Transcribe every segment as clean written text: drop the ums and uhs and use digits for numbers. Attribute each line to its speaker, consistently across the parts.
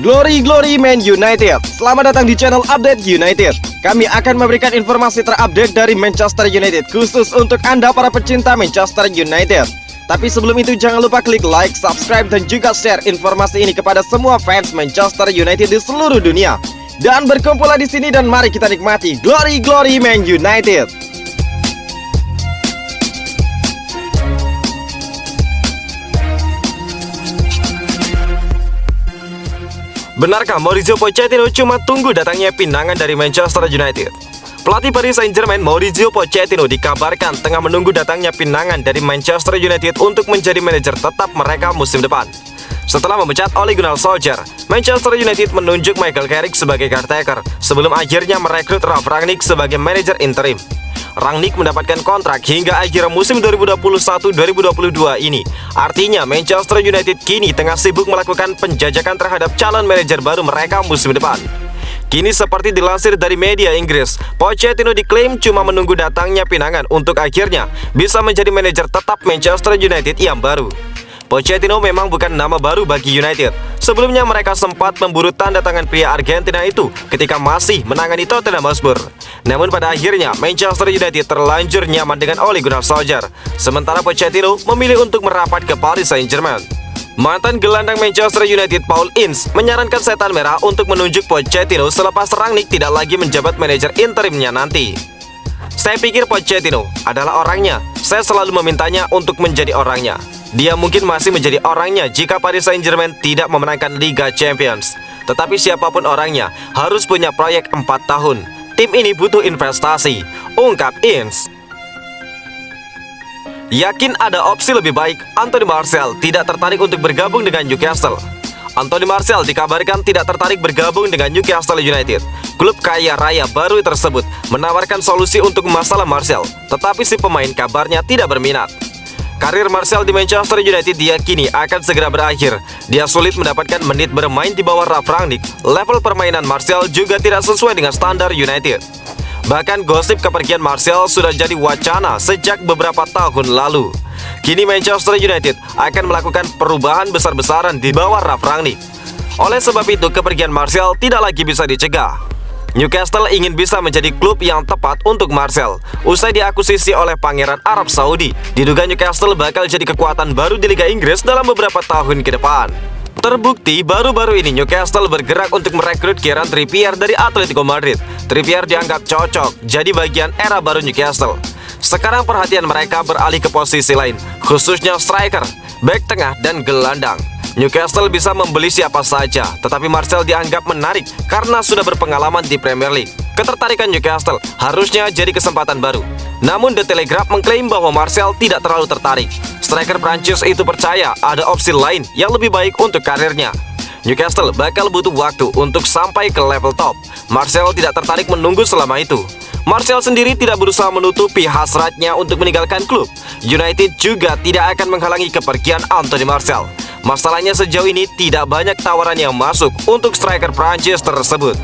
Speaker 1: Glory Man United. Selamat datang di channel Update United. Kami akan memberikan informasi terupdate dari Manchester United khusus untuk Anda para pecinta Manchester United. Tapi sebelum itu jangan lupa klik like, subscribe dan juga share informasi ini kepada semua fans Manchester United di seluruh dunia. Dan berkumpullah di sini dan mari kita nikmati Glory Man United. Benarkah Mauricio Pochettino cuma tunggu datangnya pinangan dari Manchester United? Pelatih Paris Saint-Germain Mauricio Pochettino dikabarkan tengah menunggu datangnya pinangan dari Manchester United untuk menjadi manajer tetap mereka musim depan. Setelah memecat Ole Gunnar Solskjaer, Manchester United menunjuk Michael Carrick sebagai caretaker sebelum akhirnya merekrut Ralf Rangnick sebagai manajer interim. Rangnick mendapatkan kontrak hingga akhir musim 2021-2022 ini. Artinya Manchester United kini tengah sibuk melakukan penjajakan terhadap calon manajer baru mereka musim depan. Kini seperti dilansir dari media Inggris, Pochettino diklaim cuma menunggu datangnya pinangan untuk akhirnya bisa menjadi manajer tetap Manchester United yang baru. Pochettino memang bukan nama baru bagi United. Sebelumnya mereka sempat memburu tanda tangan pria Argentina itu ketika masih menangani Tottenham Hotspur. Namun pada akhirnya Manchester United terlanjur nyaman dengan Ole Gunnar Solskjaer. Sementara Pochettino memilih untuk merapat ke Paris Saint-Germain. Mantan gelandang Manchester United Paul Ince menyarankan Setan Merah untuk menunjuk Pochettino selepas Rangnick tidak lagi menjabat manajer interimnya nanti. Saya pikir Pochettino adalah orangnya. Saya selalu memintanya untuk menjadi orangnya. Dia mungkin masih menjadi orangnya jika Paris Saint-Germain tidak memenangkan Liga Champions. Tetapi siapapun orangnya harus punya proyek 4 tahun. Tim ini butuh investasi, ungkap Ince. Yakin ada opsi lebih baik, Anthony Martial tidak tertarik untuk bergabung dengan Newcastle. Anthony Martial dikabarkan tidak tertarik bergabung dengan Newcastle United. Klub kaya raya baru tersebut menawarkan solusi untuk masalah Martial, tetapi si pemain kabarnya tidak berminat. Karir Martial di Manchester United diyakini akan segera berakhir. Dia sulit mendapatkan menit bermain di bawah Ralf Rangnick. Level permainan Martial juga tidak sesuai dengan standar United. Bahkan gosip kepergian Martial sudah jadi wacana sejak beberapa tahun lalu. Kini Manchester United akan melakukan perubahan besar-besaran di bawah Ralf Rangnick. Oleh sebab itu kepergian Martial tidak lagi bisa dicegah. Newcastle ingin bisa menjadi klub yang tepat untuk Martial. Usai diakuisisi oleh Pangeran Arab Saudi, diduga Newcastle bakal jadi kekuatan baru di Liga Inggris dalam beberapa tahun ke depan. Terbukti baru-baru ini Newcastle bergerak untuk merekrut Kieran Trippier dari Atletico Madrid. Trippier dianggap cocok jadi bagian era baru Newcastle. Sekarang perhatian mereka beralih ke posisi lain, khususnya striker, bek tengah dan gelandang. Newcastle bisa membeli siapa saja, tetapi Martial dianggap menarik karena sudah berpengalaman di Premier League. Ketertarikan Newcastle harusnya jadi kesempatan baru. Namun The Telegraph mengklaim bahwa Martial tidak terlalu tertarik. Striker Prancis itu percaya ada opsi lain yang lebih baik untuk karirnya. Newcastle bakal butuh waktu untuk sampai ke level top. Martial tidak tertarik menunggu selama itu. Martial sendiri tidak berusaha menutupi hasratnya untuk meninggalkan klub. United juga tidak akan menghalangi kepergian Anthony Martial. Masalahnya sejauh ini tidak banyak tawaran yang masuk untuk striker Prancis tersebut.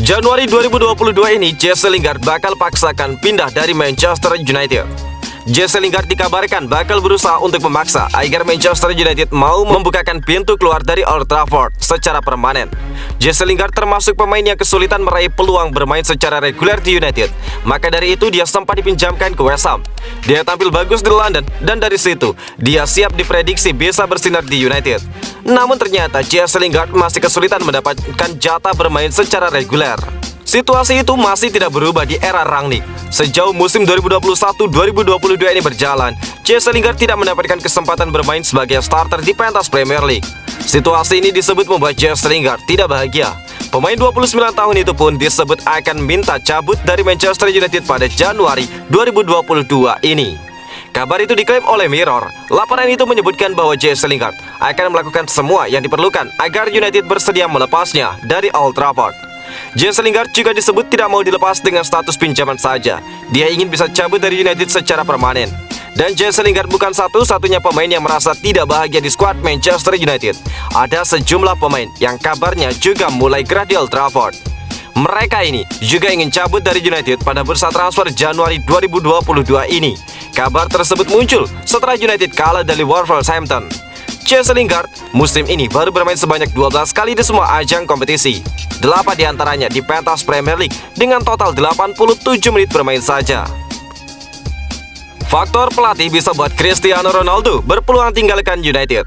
Speaker 1: Januari 2022 ini Jesse Lingard bakal paksakan pindah dari Manchester United. Jesse Lingard dikabarkan bakal berusaha untuk memaksa agar Manchester United mau membukakan pintu keluar dari Old Trafford secara permanen. Jesse Lingard termasuk pemain yang kesulitan meraih peluang bermain secara reguler di United. Maka dari itu dia sempat dipinjamkan ke West Ham. Dia tampil bagus di London dan dari situ dia siap diprediksi bisa bersinar di United. Namun ternyata Jesse Lingard masih kesulitan mendapatkan jatah bermain secara reguler. Situasi itu masih tidak berubah di era Rangnick. Sejauh musim 2021-2022 ini berjalan, Jesse Lingard tidak mendapatkan kesempatan bermain sebagai starter di pentas Premier League. Situasi ini disebut membuat Jesse Lingard tidak bahagia. Pemain 29 tahun itu pun disebut akan minta cabut dari Manchester United pada Januari 2022 ini. Kabar itu diklaim oleh Mirror. Laporan itu menyebutkan bahwa Jesse Lingard akan melakukan semua yang diperlukan agar United bersedia melepasnya dari Old Trafford. Jesse Lingard juga disebut tidak mau dilepas dengan status pinjaman saja. Dia ingin bisa cabut dari United secara permanen. Dan Jesse Lingard bukan satu-satunya pemain yang merasa tidak bahagia di skuad Manchester United. Ada sejumlah pemain yang kabarnya juga mulai gerah di Old Trafford. Mereka ini juga ingin cabut dari United pada bursa transfer Januari 2022 ini. Kabar tersebut muncul setelah United kalah dari Wolverhampton. Jesse Lingard musim ini baru bermain sebanyak 12 kali di semua ajang kompetisi. 8 diantaranya di pentas Premier League dengan total 87 menit bermain saja. Faktor pelatih bisa buat Cristiano Ronaldo berpeluang tinggalkan United.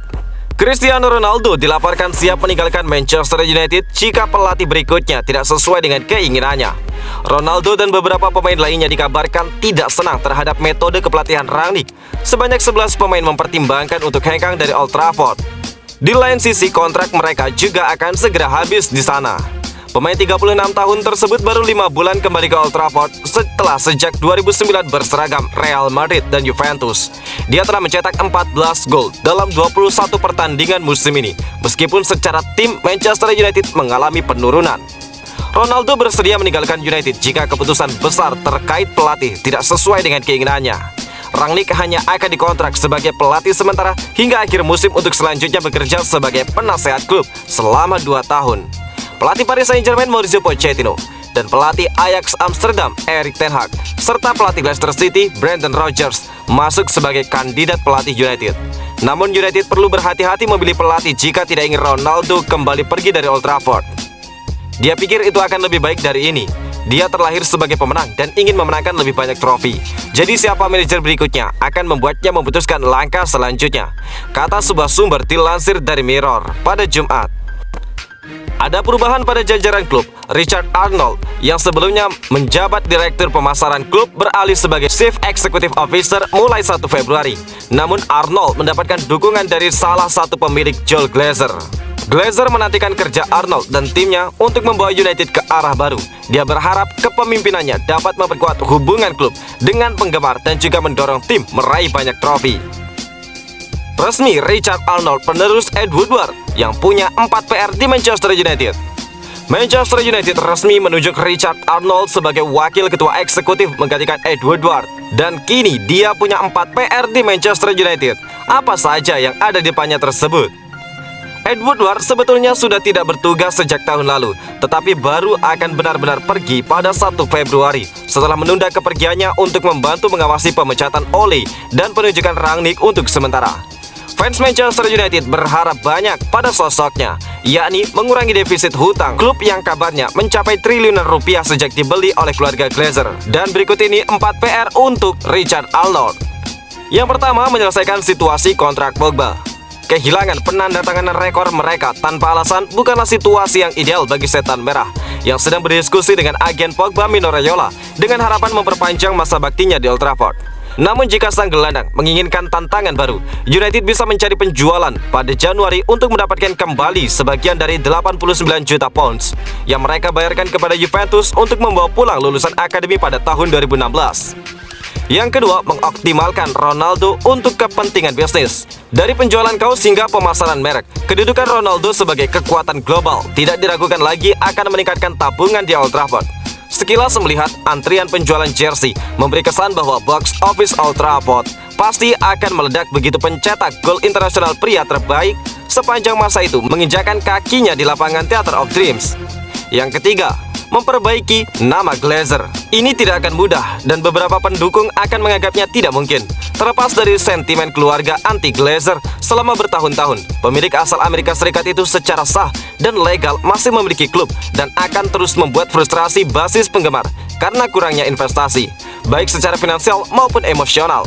Speaker 1: Cristiano Ronaldo dilaporkan siap meninggalkan Manchester United jika pelatih berikutnya tidak sesuai dengan keinginannya. Ronaldo dan beberapa pemain lainnya dikabarkan tidak senang terhadap metode kepelatihan Rangnick. Sebanyak 11 pemain mempertimbangkan untuk hengkang dari Old Trafford. Di lain sisi, kontrak mereka juga akan segera habis di sana. Pemain 36 tahun tersebut baru 5 bulan kembali ke Old Trafford setelah sejak 2009 berseragam Real Madrid dan Juventus. Dia telah mencetak 14 gol dalam 21 pertandingan musim ini, meskipun secara tim Manchester United mengalami penurunan. Ronaldo bersedia meninggalkan United jika keputusan besar terkait pelatih tidak sesuai dengan keinginannya. Rangnick hanya akan dikontrak sebagai pelatih sementara hingga akhir musim untuk selanjutnya bekerja sebagai penasehat klub selama 2 tahun. Pelatih Paris Saint-Germain Mauricio Pochettino dan pelatih Ajax Amsterdam Erik ten Hag serta pelatih Leicester City Brendan Rodgers masuk sebagai kandidat pelatih United. Namun United perlu berhati-hati memilih pelatih jika tidak ingin Ronaldo kembali pergi dari Old Trafford. Dia pikir itu akan lebih baik dari ini. Dia terlahir sebagai pemenang dan ingin memenangkan lebih banyak trofi. Jadi siapa manajer berikutnya akan membuatnya memutuskan langkah selanjutnya, kata sebuah sumber dilansir dari Mirror pada Jumat. Ada perubahan pada jajaran klub. Richard Arnold yang sebelumnya menjabat direktur pemasaran klub beralih sebagai Chief Executive Officer mulai 1 Februari. Namun Arnold mendapatkan dukungan dari salah satu pemilik, Joel Glazer. Glazer menantikan kerja Arnold dan timnya untuk membawa United ke arah baru. Dia berharap kepemimpinannya dapat memperkuat hubungan klub dengan penggemar dan juga mendorong tim meraih banyak trofi. Resmi, Richard Arnold penerus Ed Woodward yang punya 4 PR di Manchester United. Manchester United resmi menunjuk Richard Arnold sebagai wakil ketua eksekutif menggantikan Ed Woodward. Dan kini dia punya 4 PR di Manchester United. Apa saja yang ada di depannya tersebut? Ed Woodward sebetulnya sudah tidak bertugas sejak tahun lalu, tetapi baru akan benar-benar pergi pada 1 Februari setelah menunda kepergiannya untuk membantu mengawasi pemecatan Ole dan penunjukan Rangnick untuk sementara. Fans Manchester United berharap banyak pada sosoknya, yakni mengurangi defisit hutang klub yang kabarnya mencapai triliunan rupiah sejak dibeli oleh keluarga Glazer. Dan berikut ini 4 PR untuk Richard Arnold. Yang pertama, menyelesaikan situasi kontrak Pogba. Kehilangan penandatanganan rekor mereka tanpa alasan bukanlah situasi yang ideal bagi setan merah yang sedang berdiskusi dengan agen Pogba Mino Raiola dengan harapan memperpanjang masa baktinya di Old Trafford. Namun jika sang gelandang menginginkan tantangan baru, United bisa mencari penjualan pada Januari untuk mendapatkan kembali sebagian dari 89 juta pounds yang mereka bayarkan kepada Juventus untuk membawa pulang lulusan akademi pada tahun 2016. Yang kedua, mengoptimalkan Ronaldo untuk kepentingan bisnis. Dari penjualan kaos hingga pemasaran merek, kedudukan Ronaldo sebagai kekuatan global tidak diragukan lagi akan meningkatkan tabungan di Old Trafford. Sekilas melihat antrian penjualan jersey memberi kesan bahwa box office Old Trafford pasti akan meledak begitu pencetak gol internasional pria terbaik sepanjang masa itu menginjakan kakinya di lapangan Theatre of Dreams. Yang ketiga, memperbaiki nama Glazer. Ini tidak akan mudah dan beberapa pendukung akan menganggapnya tidak mungkin. Terlepas dari sentimen keluarga anti Glazer selama bertahun-tahun, pemilik asal Amerika Serikat itu secara sah dan legal masih memiliki klub dan akan terus membuat frustrasi basis penggemar karena kurangnya investasi, baik secara finansial maupun emosional.